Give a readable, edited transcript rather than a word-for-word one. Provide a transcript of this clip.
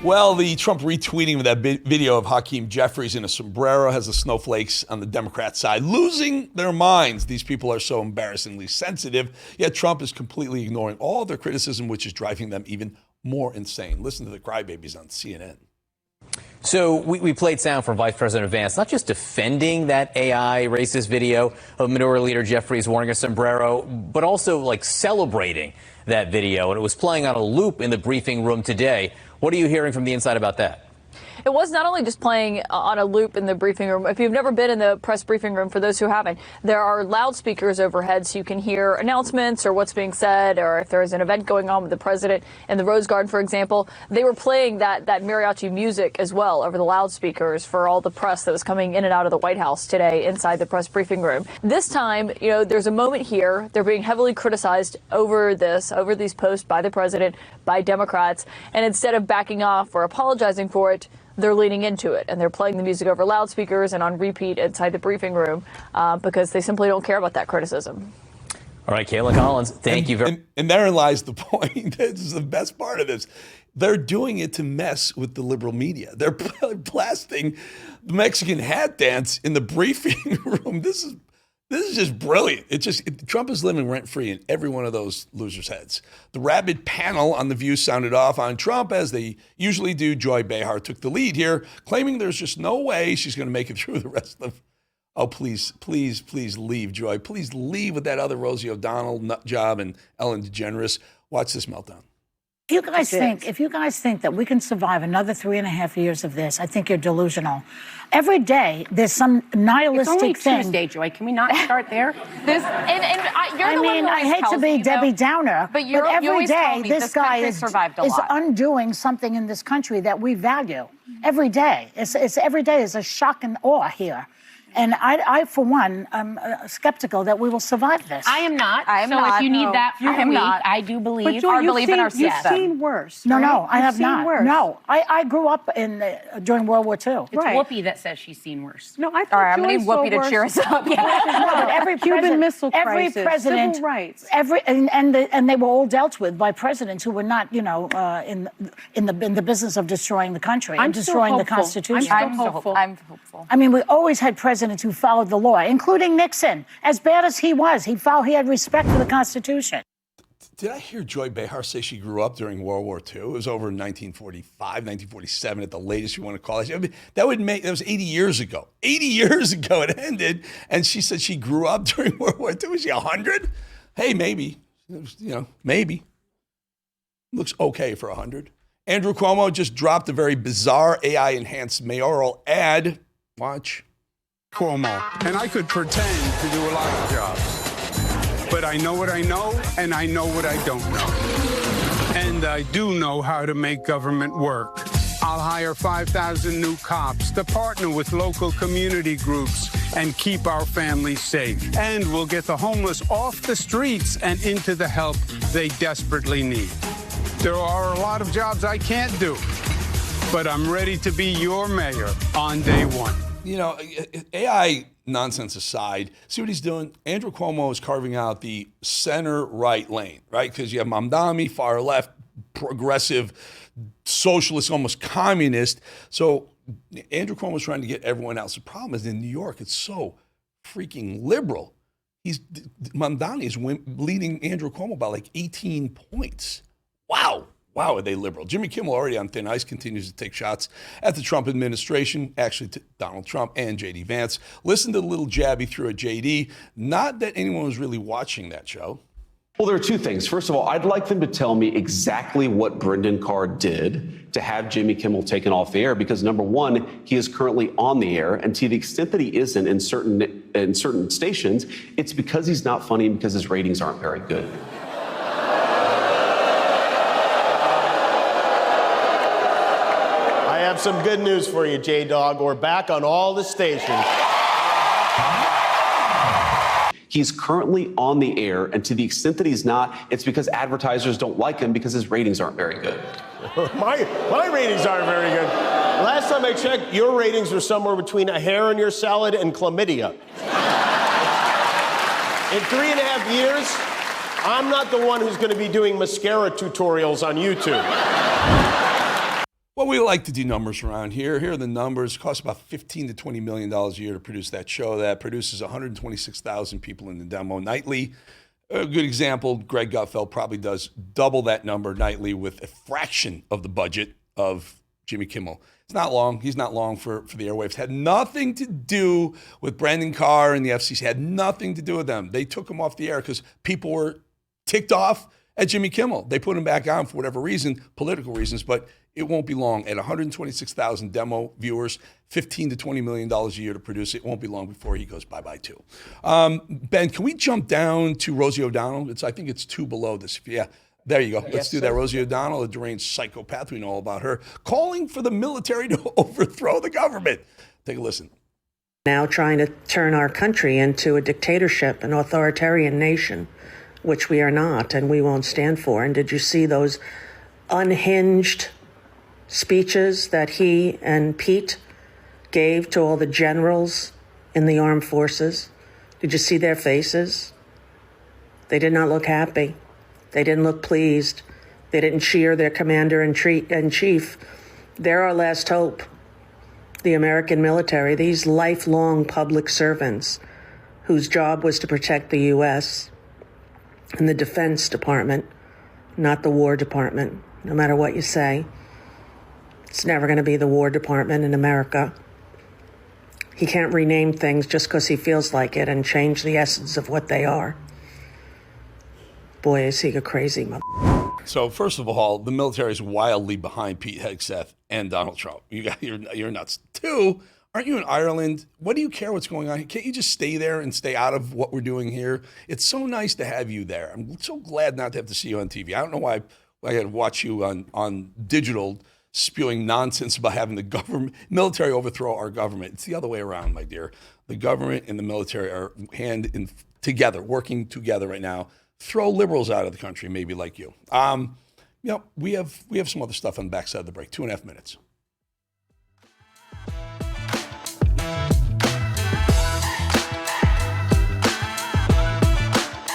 Well, the Trump retweeting of that video of Hakeem Jeffries in a sombrero has the snowflakes on the Democrat side losing their minds. These people are so embarrassingly sensitive, yet Trump is completely ignoring all their criticism, which is driving them even more insane. Listen to the crybabies on CNN. So we played sound from Vice President Vance, not just defending that AI racist video of Mayoral leader Jeffries wearing a sombrero, but also like celebrating that video. And it was playing on a loop in the briefing room today. What are you hearing from the inside about that? It was not only just playing on a loop in the briefing room. If you've never been in the press briefing room, for those who haven't, there are loudspeakers overhead so you can hear announcements or what's being said, or if there's an event going on with the president in the Rose Garden, for example. They were playing that mariachi music as well over the loudspeakers for all the press that was coming in and out of the White House today inside the press briefing room. This time, you know, there's a moment here. They're being heavily criticized over these posts by the president, by Democrats, and instead of backing off or apologizing for it, they're leaning into it, and they're playing the music over loudspeakers and on repeat inside the briefing room because they simply don't care about that criticism. All right, Kayla Collins, thank you very much. And therein lies the point. This is the best part of this. They're doing it to mess with the liberal media. They're blasting the Mexican hat dance in the briefing room. This is just brilliant. Trump is living rent-free in every one of those losers' heads. The rabid panel on The View sounded off on Trump, as they usually do. Joy Behar took the lead here, claiming there's just no way she's going to make it through the rest of. Oh, please, please, please leave, Joy. Please leave with that other Rosie O'Donnell nut job and Ellen DeGeneres. Watch this meltdown. If you guys think that we can survive another 3.5 years of this, I think you're delusional. Every day there's some nihilistic it's only Tuesday, Joy. Can we not start there? I hate to be Debbie Downer, but every day this guy is undoing something in this country that we value. Every day, every day is a shock and awe here. And I, for one, am skeptical that we will survive this. I am not. If you need that from me, I do believe in our system. You've seen worse. Right? No, I have not. Worse. No, I grew up during World War II. It's Whoopi that says she's seen worse. No, I thought all right, I'm going to need Whoopi to cheer us up. No, but every Cuban Missile Crisis, every president, civil rights, and they were all dealt with by presidents who were not, in the business of destroying the country and destroying the Constitution. I'm hopeful. I mean, we always had presidents who followed the law, including Nixon. As bad as he was, he had respect for the Constitution. Did I hear Joy Behar say she grew up during World War II? It was over in 1945, 1947 at the latest you want to call it. I mean, that was 80 years ago. 80 years ago it ended, and she said she grew up during World War II. Was she 100? Hey, maybe. Maybe. Looks okay for 100. Andrew Cuomo just dropped a very bizarre AI-enhanced mayoral ad. Watch. Cuomo, and I could pretend to do a lot of jobs, but I know what I know, and I know what I don't know. And I do know how to make government work. I'll hire 5,000 new cops to partner with local community groups and keep our families safe. And we'll get the homeless off the streets and into the help they desperately need. There are a lot of jobs I can't do, but I'm ready to be your mayor on day one. AI nonsense aside, see what he's doing? Andrew Cuomo is carving out the center-right lane, right? Because you have Mamdani, far left, progressive, socialist, almost communist. So Andrew Cuomo is trying to get everyone else. The problem is in New York, it's so freaking liberal. Mamdani is leading Andrew Cuomo by like 18 points. Wow, are they liberal? Jimmy Kimmel, already on thin ice, continues to take shots at the Trump administration, actually to Donald Trump and J.D. Vance. Listen to the little jab he threw at J.D. Not that anyone was really watching that show. Well, there are two things. First of all, I'd like them to tell me exactly what Brendan Carr did to have Jimmy Kimmel taken off the air, because number one, he is currently on the air, and to the extent that he isn't in certain stations, it's because he's not funny and because his ratings aren't very good. I have some good news for you, J-Dog. We're back on all the stations. He's currently on the air, and to the extent that he's not, it's because advertisers don't like him because his ratings aren't very good. My ratings aren't very good. Last time I checked, your ratings were somewhere between a hair in your salad and chlamydia. In 3.5 years, I'm not the one who's going to be doing mascara tutorials on YouTube. Well, we like to do numbers around here. Here are the numbers. It costs about $15 to $20 million a year to produce that show. That produces 126,000 people in the demo nightly. A good example, Greg Gutfeld probably does double that number nightly with a fraction of the budget of Jimmy Kimmel. It's not long. He's not long for the airwaves. Had nothing to do with Brendan Carr and the FCC. Had nothing to do with them. They took him off the air because people were ticked off at Jimmy Kimmel. They put him back on for whatever reason, political reasons, but it won't be long. At 126,000 demo viewers, $15 to $20 million a year to produce it. It won't be long before he goes bye-bye too. Ben, can we jump down to Rosie O'Donnell? I think it's 2 below this. Yeah, there you go. Let's do that. Rosie O'Donnell, a deranged psychopath. We know all about her. Calling for the military to overthrow the government. Take a listen. Now trying to turn our country into a dictatorship, an authoritarian nation, which we are not and we won't stand for. And did you see those unhinged speeches that he and Pete gave to all the generals in the armed forces? Did you see their faces? They did not look happy. They didn't look pleased. They didn't cheer their commander-in-chief. They're our last hope. The American military, these lifelong public servants whose job was to protect the U.S. and the Defense Department, not the War Department, no matter what you say. It's never going to be the War Department in America. He can't rename things just because he feels like it and change the essence of what they are. Boy, is he a crazy mother. So first of all, the military is wildly behind Pete Hegseth and Donald Trump. You're nuts. 2, aren't you in Ireland? What do you care what's going on? Can't you just stay there and stay out of what we're doing here? It's so nice to have you there. I'm so glad not to have to see you on TV. I don't know why I got to watch you on digital spewing nonsense about having the military overthrow our government. It's the other way around, my dear. The government and the military are together, working together right now. Throw liberals out of the country, maybe like you. We have some other stuff on the backside of the break. 2.5 minutes.